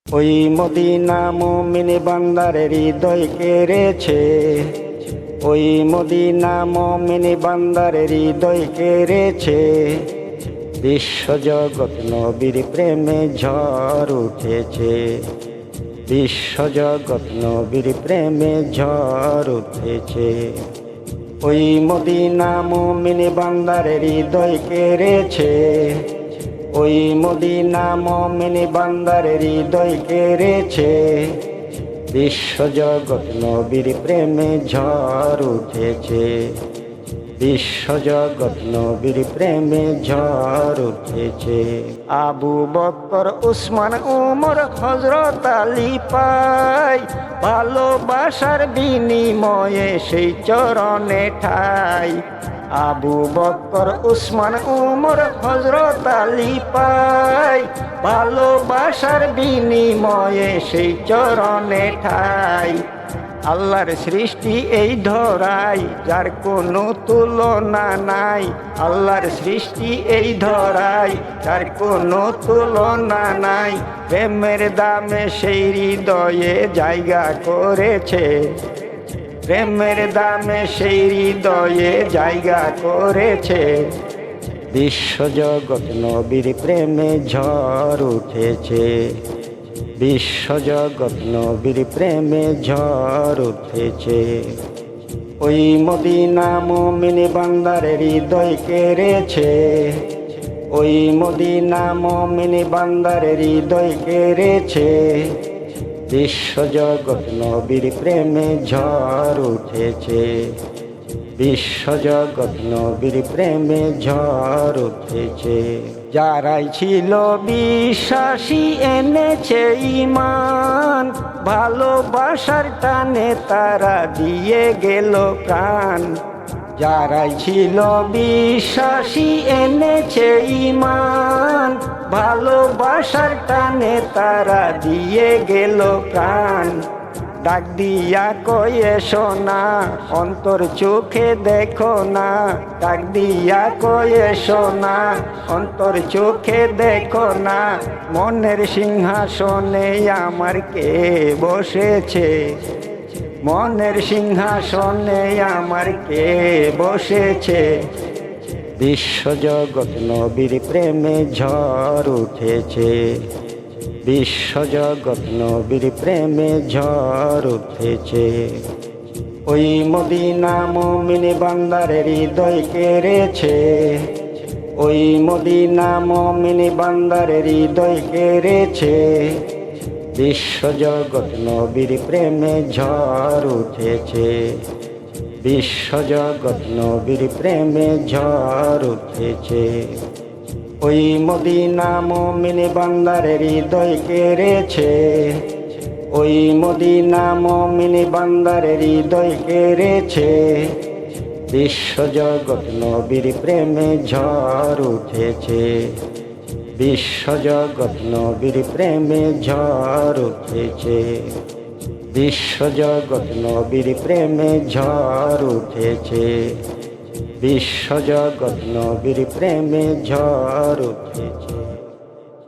ওই মদিনা মুমিন বান্দার হৃদয় কেড়েছে, ওই মদিনা মুমিন বান্দার হৃদয় কেড়েছে। বিশ্বজগৎ নবীর প্রেমে ঝড় উঠেছে, বিশ্বজগৎ নবীর প্রেমে ঝড় উঠেছে। ওই মদিনা মুমিন বান্দার হৃদয় কেড়েছে, ওই মদিনা মুমিন বান্দার হৃদয় কেড়েছে। বিশ্বজগৎ নবীর প্রেমে ঝড় উঠেছে, বিশ্বজগৎ নবীর প্রেমে ঝড় উঠেছে। আবু বকর উসমান উমর হযরত আলী পাই, ভালোবাসার বিনিময়ে সেই চরণে ঠাই। আবু বকর উসমান উমর হযরত আলী পাই, ভালোবাসার বিনিময়ে সেই চরণে ঠাই। আল্লাহর সৃষ্টি এই ধরাই, যার কোনো তুলনা নাই। আল্লাহর সৃষ্টি এই ধরাই, যার কোনো তুলনা নাই। প্রেমের দামে সেই হৃদয়ে জায়গা করেছে, প্রেমের দামে সেই হৃদয়ে জায়গা করেছে। বিশ্বজগৎ নবীর প্রেমে ঝড় উঠেছে, বিশ্বজগৎ নবীর প্রেমে ঝড় উঠেছে। ওই মদিনা মুমিন বান্দার হৃদয় কেড়েছে, ওই মদিনা মুমিন বান্দার হৃদয় কেড়েছে। বিশ্বজগৎ নবীর প্রেমে ঝড় উঠেছে, বিশ্বজগৎ নবীর প্রেমে ঝড় উঠেছে। যারাই ছিল বিশ্বাসী এনেছে ঈমান, ভালোবাসার টানে তারা দিয়ে গেল প্রাণ। যারাই ছিল বিশ্বাসী এনেছে ঈমান, ভালোবাসার টানে তারা দিয়ে গেল প্রাণ। ডাক দিয়া কয়ে শোনা, অন্তর চোখে দেখো না। ডাক দিয়া কয়ে শোনা, অন্তর চোখে দেখো না। মনের সিংহাসনে আমার কে বসেছে, মনের সিংহাসনে আমার কে বসেছে। বিশ্বজগৎ নবীর প্রেমে ঝড় উঠেছে, বিশ্বজগৎ নবীর প্রেমে ঝড় উঠেছে। ওই মদিনা মুমিন বান্দার হৃদয় কেড়েছে, ওই মদিনা মুমিন বান্দার হৃদয় কেড়েছে। বিশ্বজগৎ নবীর প্রেমে ঝড় উঠেছে, বিশ্বজগৎ নবীর প্রেমে ঝড় উঠেছে। ওই মদিনা মুমিন বান্দার হৃদয় কেড়েছে, ওই মদিনা মুমিন বান্দার হৃদয় কেড়েছে। বিশ্বজগৎ নবীর প্রেমে ঝড় উঠেছে, বিশ্বজগৎ নবীর প্রেমে ঝড় উঠেছে। বিশ্বজগৎ নবীর প্রেমে ঝড় উঠেছে, বিশ্বজগৎ নবীর প্রেমে ঝড় উঠেছে।